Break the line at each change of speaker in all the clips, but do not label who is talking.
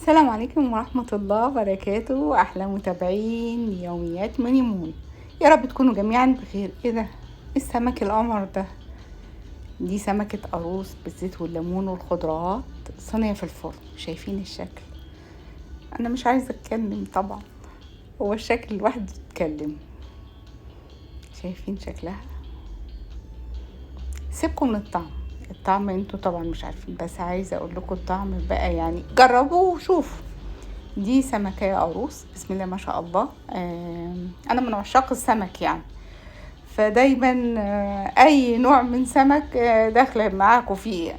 السلام عليكم ورحمة الله وبركاته، أحلى متابعين يوميات موني. يا رب تكونوا جميعا بخير. ايه ده؟ إيه السمك القمر ده؟ دي سمكة قاروص بالزيت والليمون والخضروات، صينية في الفرن. شايفين الشكل؟ أنا مش عايزة أتكلم طبعا، هو الشكل لوحده يتكلم. شايفين شكلها؟ سيبكم من الطعم انتوا طبعا مش عارفين، بس عايزة أقول لكم الطعم بقى، يعني جربوه وشوفوا. دي سمكية قاروص، بسم الله ما شاء الله. انا من عشاق السمك يعني، فدايما اي نوع من سمك داخله معاكم فيه.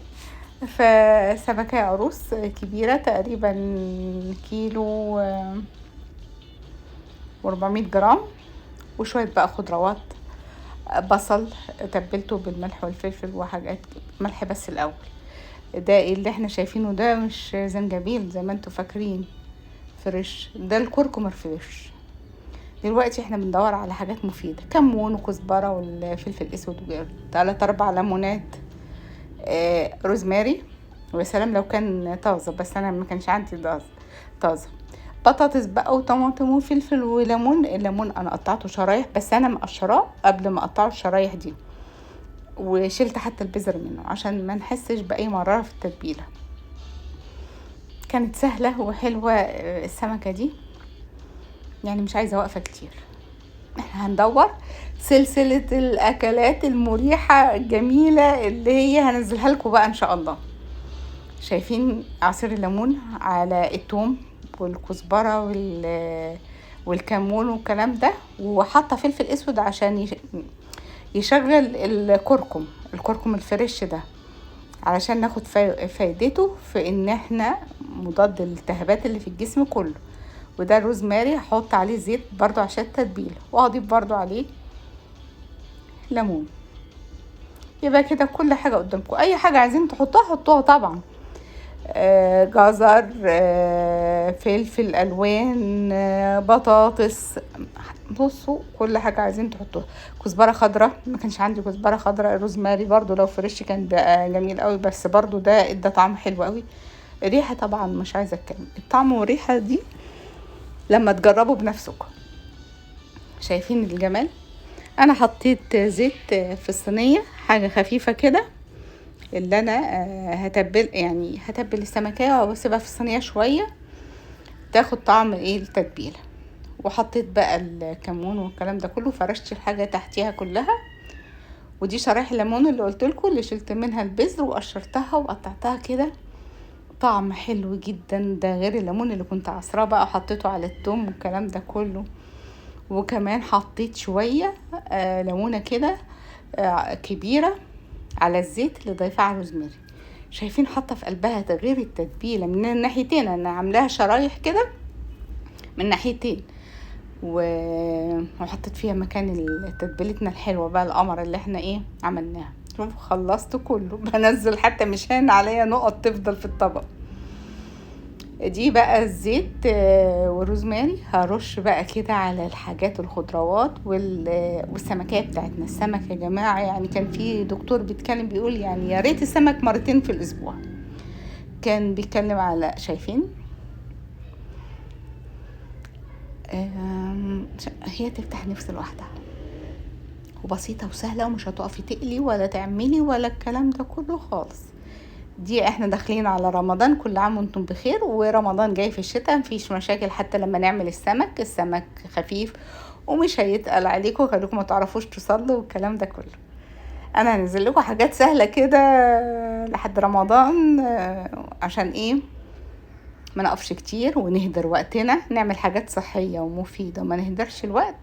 فسمكية قاروص كبيرة تقريبا كيلو و400 جرام، وشوية بقى خضروات. بصل تبلته بالملح والفلفل وحاجات، ملح بس الاول. ده اللي احنا شايفينه ده مش زنجبيل زي ما انتوا فاكرين فريش، ده الكركم الفريش. دلوقتي احنا بندور على حاجات مفيدة، كمون وكزبرة والفلفل الاسود، 3 4 ليمونات، روزماري. ويا سلام لو كان طازة، بس انا ما كانش عندي طازة. بطاطس بقى وطماطم وفلفل وليمون. الليمون انا قطعته شرايح، بس انا مقشراه قبل ما اقطعه الشرايح دي، وشلت حتى البذر منه عشان ما نحسش باي مرارة في التتبيلة. كانت سهلة وحلوة السمكة دي، يعني مش عايزة وقفة كتير. احنا هندور سلسلة الاكلات المريحة الجميلة اللي هي هنزلها لكم بقى ان شاء الله. شايفين عصير الليمون على الثوم والكزبرة والكمون والكلام ده، وحاطة فلفل اسود عشان يشغل الكركم الفريش ده، علشان ناخد فايدته في ان احنا مضاد للالتهابات اللي في الجسم كله. وده الروزماري هحط عليه زيت برضو عشان التتبيله، وهضيف برضو عليه ليمون. يبقى كده كل حاجه قدامكم، اي حاجه عايزين تحطوها حطوها طبعا. جزر، فلفل الوان، بطاطس. بصوا كل حاجه عايزين تحطوها. كزبره خضراء، ما كانش عندي كزبره خضراء. الروزماري برضو لو فريش كان بقى جميل قوي، بس برضو ده ادى طعم حلو قوي. الريحه طبعا مش عايزه اتكلم، الطعم والريحه دي لما تجربوا بنفسكم. شايفين الجمال؟ انا حطيت زيت في الصينيه، حاجه خفيفه كده، اللي انا هتبل السمكيه واسيبها في الصينيه شويه تاخد طعم التتبيله. وحطيت بقى الكمون والكلام ده كله، فرشت الحاجه تحتيها كلها. ودي شرايح الليمون اللي قلت لكم، اللي شلت منها البذر وقشرتها وقطعتها كده. طعم حلو جدا، ده غير الليمون اللي كنت عصراه بقى حطيته على الثوم والكلام ده كله. وكمان حطيت شويه ليمونه كده كبيره على الزيت اللي ضايفاه على الروزماري. شايفين حاطه في قلبها تغيير التتبيله من الناحيتين، انا عاملاها شرايح كده من ناحيتين. وحطيت فيها مكان تتبيلتنا الحلوه بقى القمر اللي احنا عملناها. شوف خلصت كله بنزل، حتى مش هين عليا نقط تفضل في الطبق. دي بقى الزيت والروزماري. هرش بقى كده على الحاجات الخضروات والسمكية بتاعتنا. السمك يا جماعة، يعني كان في دكتور بيتكلم بيقول يعني يا ريت السمك مرتين في الاسبوع. كان بيتكلم على، شايفين؟ هي تفتح نفس لوحدها، وبسيطة وسهلة، ومش هتقفي تقلي ولا تعملي ولا الكلام ده كله خالص. دي احنا داخلين على رمضان، كل عام وانتم بخير، ورمضان جاي في الشتاء، مفيش مشاكل حتى لما نعمل السمك خفيف ومش هيتقل عليكم، خليكم ما تعرفوش تصلوا والكلام ده كله. انا هنزل لكم حاجات سهله كده لحد رمضان، عشان ما نقفش كتير ونهدر وقتنا، نعمل حاجات صحيه ومفيده وما نهدرش الوقت.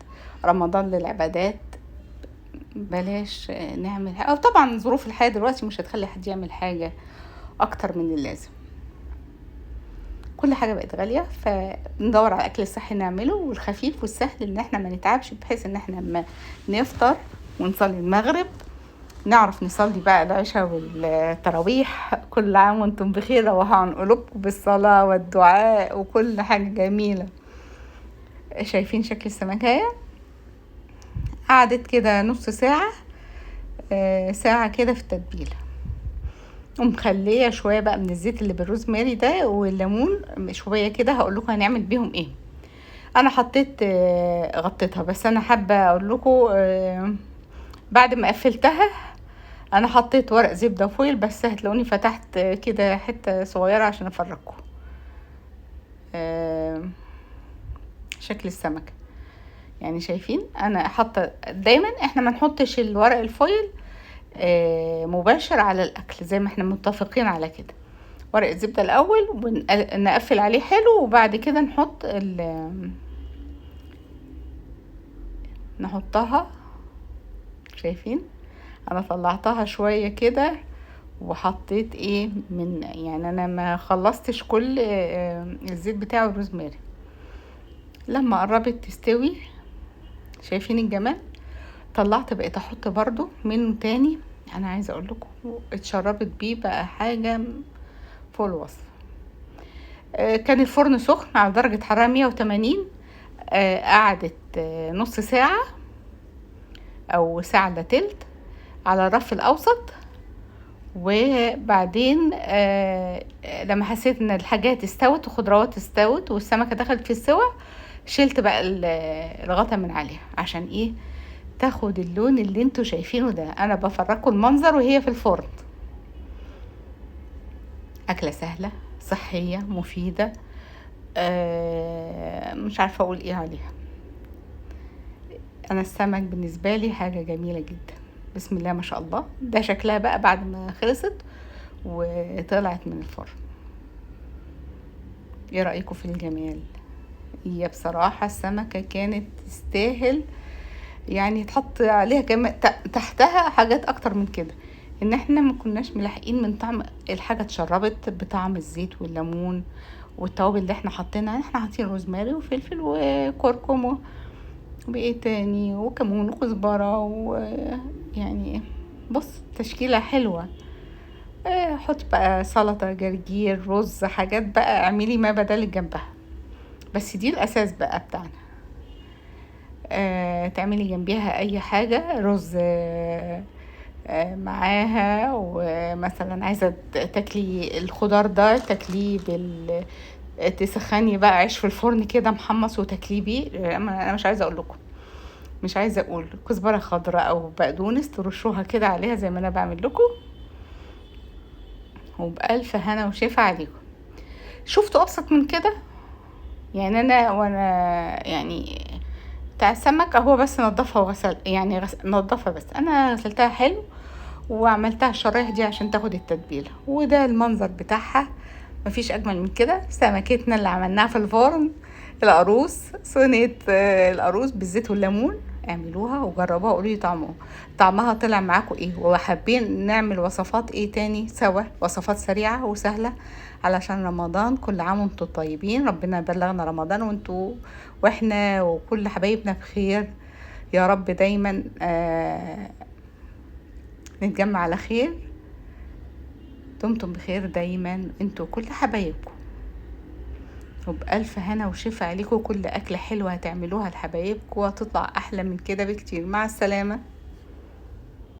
رمضان للعبادات، بلاش نعمل حاجة. أو طبعا ظروف الحياه دلوقتي مش هتخلي حد يعمل حاجه اكتر من اللازم، كل حاجه بقت غاليه، فندور على الاكل الصحي نعمله، والخفيف والسهل ان احنا ما نتعبش، بحيث ان احنا لما نفطر ونصلي المغرب نعرف نصلي بقى العشاء والتراويح. كل عام وانتم بخير، روحوا عن قلوبكم بالصلاه والدعاء وكل حاجه جميله. شايفين شكل السمكيه؟ قعدت كده نص ساعه، ساعه كده في التتبيله. ومخليه شويه بقى من الزيت اللي بالروزماري ده والليمون شويه كده. هقول لكم هنعمل بيهم ايه. انا حطيت غطيتها، بس انا حابه اقول لكم بعد ما قفلتها انا حطيت ورق زبده فويل، بس هتلاقوني فتحت كده حته صغيره عشان افرجكم شكل السمكه. يعني شايفين انا حاطه، دايما احنا ما نحطش الورق الفويل مباشر على الاكل زي ما احنا متفقين على كده. ورق الزبده الاول ونقفل عليه حلو، وبعد كده نحطها. شايفين انا طلعتها شويه كده وحطيت ايه من، يعني انا ما خلصتش كل الزيت بتاعه الروزماري. لما قربت تستوي شايفين الجمال، طلعت بقيت احط برضو منه تاني. انا عايزه اقول لكم اتشربت بيه بقى حاجه فوق الوصف. كان الفرن سخن على درجه حراره 180. قعدت نص ساعه او ساعه الا تلت على الرف الاوسط. وبعدين لما حسيت ان الحاجات استوت وخضروات استوت والسمكه دخلت في السوا، شلت بقى الغطا من عليها. عشان ايه؟ تاخد اللون اللي انتوا شايفينه ده. انا بفرجكم المنظر وهي في الفرن. اكله سهله صحيه مفيده، مش عارفه اقول ايه عليها. انا السمك بالنسبه لي حاجه جميله جدا. بسم الله ما شاء الله. ده شكلها بقى بعد ما خلصت وطلعت من الفرن. ايه رايكم في الجمال؟ هي بصراحه السمكه كانت تستاهل يعني تحط عليها كمان تحتها حاجات اكتر من كده. ان احنا ما كناش ملاحقين من طعم الحاجه، اتشربت بطعم الزيت والليمون والتوابل اللي احنا حاطينها. احنا حاطين روزماري وفلفل وكركم وبايه تاني وكمون وكزبره، ويعني بص تشكيله حلوه. حط بقى سلطه، جرجير، رز، حاجات بقى اعملي ما بدل جنبها. بس دي الاساس بقى بتاعنا. تعملي جنبيها اي حاجه، رز معاها. ومثلا عايزه تاكلي الخضار ده تاكليه تسخني بقى عيش في الفرن كده محمص وتاكليه بيه. انا مش عايزه اقول لكم، مش عايزه اقول كزبره خضراء او بقدونس ترشوها كده عليها زي ما انا بعمل لكم، وبألف هنا وشفا عليكم. شفتوا ابسط من كده؟ يعني وانا يعني بتاع السمك اهو، بس نضفها وغسل، يعني نضفها، بس انا غسلتها حلو وعملتها الشرايح دي عشان تاخد التتبيله. وده المنظر بتاعها. مفيش اجمل من كده. سمكتنا اللي عملناها في الفرن، القاروص، صينيه القاروص بالزيت والليمون. اعملوها وجربوها وقولوا لي طعمها طلع معاكم ايه. وحابين نعمل وصفات ايه تاني سوا، وصفات سريعه وسهله علشان رمضان. كل عام وانتم طيبين، ربنا يبلغنا رمضان وانتوا واحنا وكل حبايبنا بخير يا رب. دايما نتجمع على خير. دمتم بخير دايما انتوا كل حبايبكم، وبألف هنا وشفا عليكم. كل أكلة حلوة هتعملوها لحبايبكم وهتطلع أحلى من كده بكتير. مع السلامة.